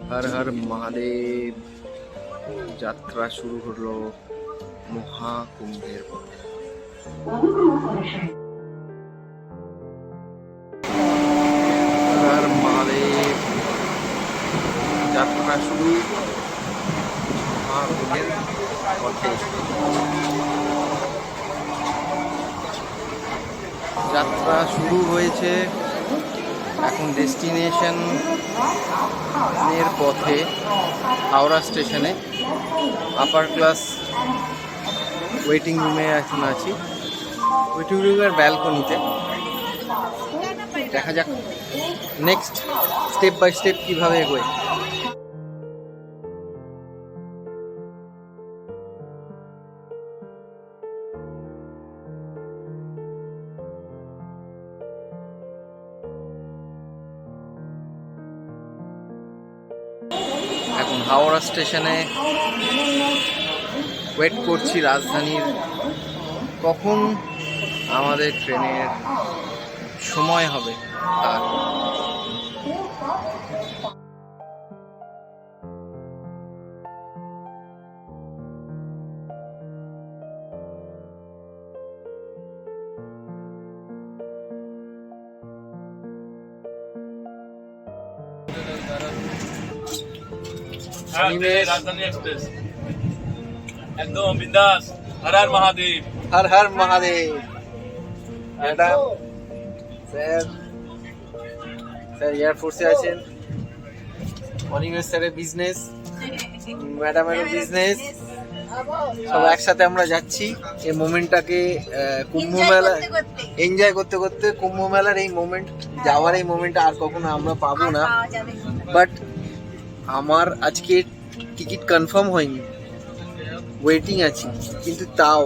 হর হর মহাদেব। যাত্রা শুরু হলো মহাকুম্ভের পথে। হর হর মহাদেব। যাত্রা শুরু মহাকুম্ভের পথে। যাত্রা শুরু হয়েছে, এখন ডেস্টিনেশন এর পথে হাওড়া স্টেশনে। আপার ক্লাস ওয়েটিং রুমে এখন আছি, ওয়েটিং রুমের ব্যালকনিতে। দেখা যাক নেক্সট স্টেপ বাই স্টেপ কীভাবে এগোয়। এখন হাওড়া স্টেশনে ওয়েট করছি রাজধানীর, কখন আমাদের ট্রেনের সময় হবে তার। রাজধানী এক্সপ্রেস একদম বিন্দাস। হর হর মহাদেব। হর হর মহাদেব। ম্যাডাম স্যার এয়ারফোর্সে আছেন, অনিমেষ স্যারের বিজনেস, ম্যাডামেরও বিজনেস, সব একসাথে আমরা যাচ্ছি এই মোমেন্টটাকে কুম্ভ মেলা এনজয় করতে করতে। কুম্ভ মেলার এই মোমেন্ট, যাওয়ার এই মোমেন্ট আর কখনো আমরা পাবো না। বাট আমার আজকে টিকিট কনফার্ম হয়নি, ওয়েটিং আছি, কিন্তু তাও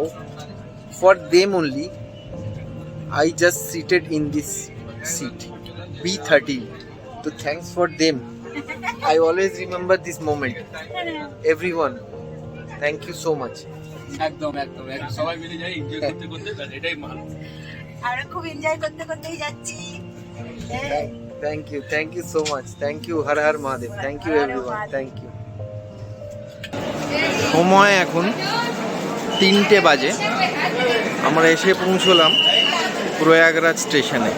for them only I just seated in this seat B13, so thanks for them. I always remember this moment. Everyone, thank you so much. একদম একদম সবাই মিলে যাই এনজয় করতে করতে, এটাই মান। আমরা খুব এনজয় করতে করতেই যাচ্ছি। Thank you so much. Thank you, Har Har Mahadev. Thank you everyone. Thank you. সময় এখন 3টে বাজে। আমরা এসে পৌঁছলাম প্রয়াগরাজ স্টেশনে।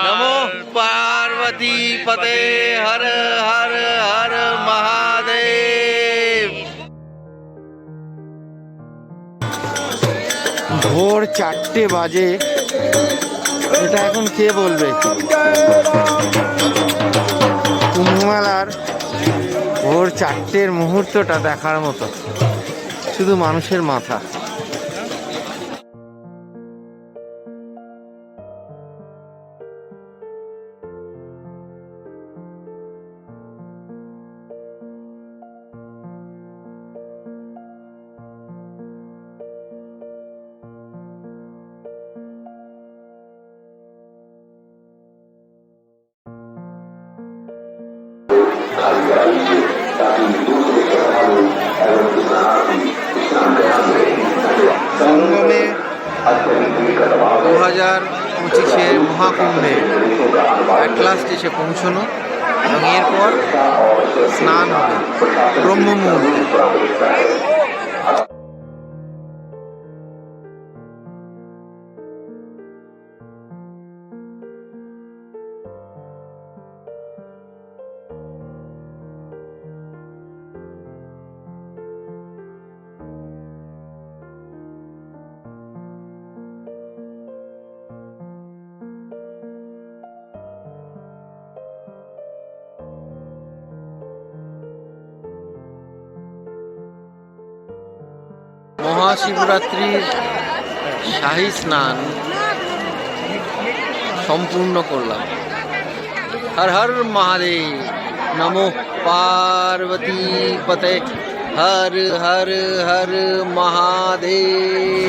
নমো পার্বতী পতে হর হর হর মহাদেব। ভোর 4টে বাজে, এটা এখন কে বলবে? কুম্ভমেলার ভোর 4টের মুহূর্তটা দেখার মতো, শুধু মানুষের মাথা। সঙ্গমে 2025 মহাকুম্ভে অ্যাট লাস্ট এসে পৌঁছনো, এবং এরপর স্নান হবে ব্রহ্ম মুহূর্তে। মহাশিবরাত্রির শাহী স্নান সম্পূর্ণ করলাম। হর হর মহাদেব। নমো পার্বতী পতে হর হর হর মহাদেব।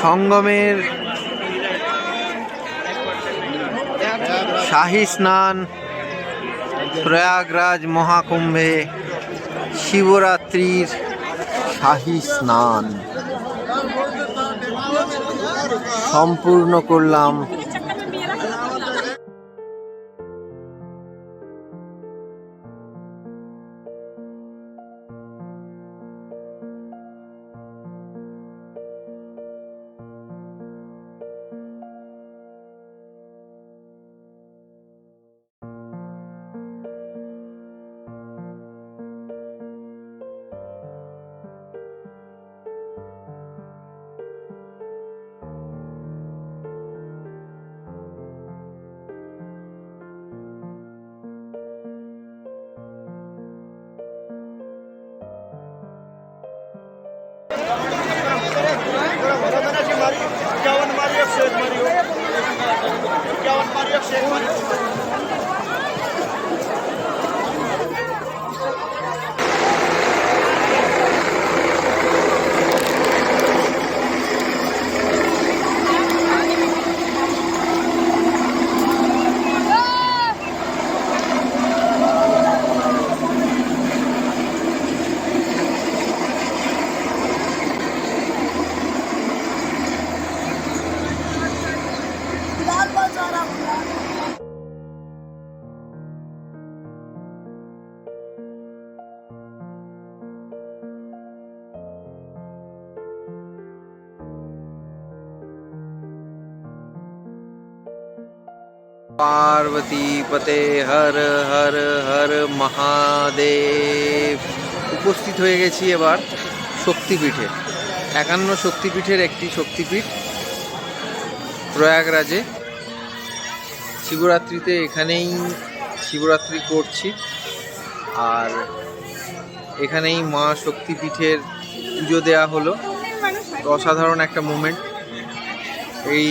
সঙ্গমের শাহী স্নান প্রয়াগরাজ মহাকুম্ভে শিবরাত্রির শাহী স্নান সম্পূর্ণ করলাম। পার্বতী পতে হর হর হর মহাদেব। উপস্থিত হয়ে গেছি এবার শক্তিপীঠে, 51 শক্তিপীঠের একটি শক্তিপীঠ প্রয়াগরাজে। শিবরাত্রিতে এখানেই শিবরাত্রি করছি, আর এখানেই মা শক্তিপীঠের পুজো দেয়া হলো। তো অসাধারণ একটা মোমেন্ট, এই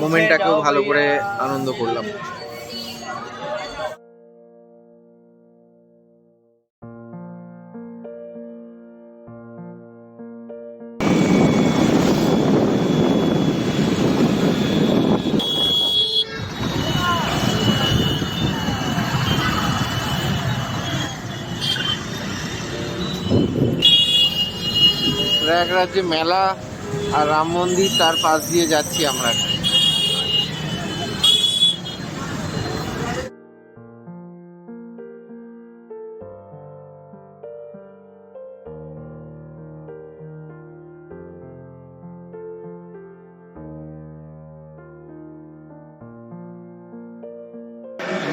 মোমেন্টটাকেও ভালো করে আনন্দ করলাম। প্রয়াগরাজ যে মেলা আর রাম মন্দির, তার পাশ দিয়ে যাচ্ছি আমরা।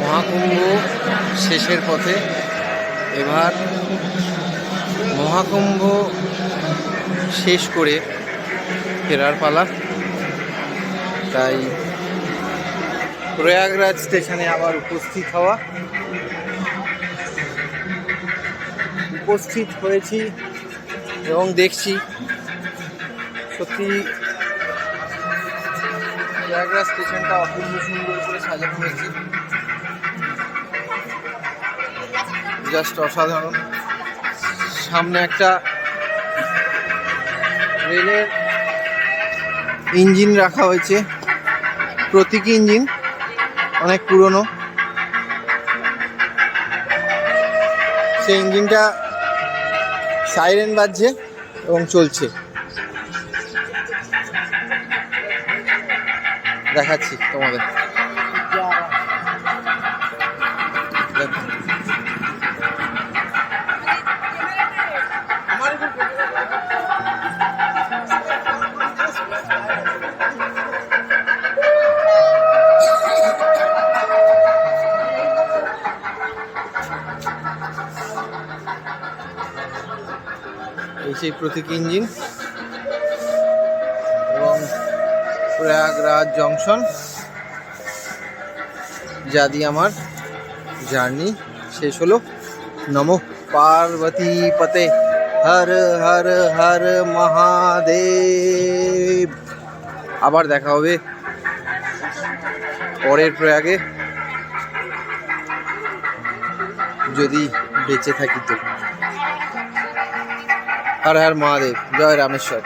মহাকুম্ভ শেষের পথে, এবার মহাকুম্ভ শেষ করে ফেরার পালা। তাই প্রয়াগরাজ স্টেশনে আবার উপস্থিত হয়েছি এবং দেখছি সত্যি প্রয়াগরাজ স্টেশনটা অপূর্ব সুন্দর করে সাজানো হয়েছে, জাস্ট অসাধারণ। সামনে একটা রেলের ইঞ্জিন রাখা হয়েছে, প্রতীকী ইঞ্জিন, অনেক পুরনো। সেই ইঞ্জিনটা সাইরেন বাজছে এবং চলছে, দেখাচ্ছি তোমাদের। এই সেই প্রতীকী ইঞ্জিন এবং প্রয়াগরাজ জংশন, যা দিয়ে আমার জার্নি শেষ হলো। নমঃ পার্বতী পতে হর হর হর মহাদেব। আবার দেখা হবে পরের প্রয়াগে, যদি বেঁচে থাকি তো। হর হর মহাদেব, জয় রামেশ্বর।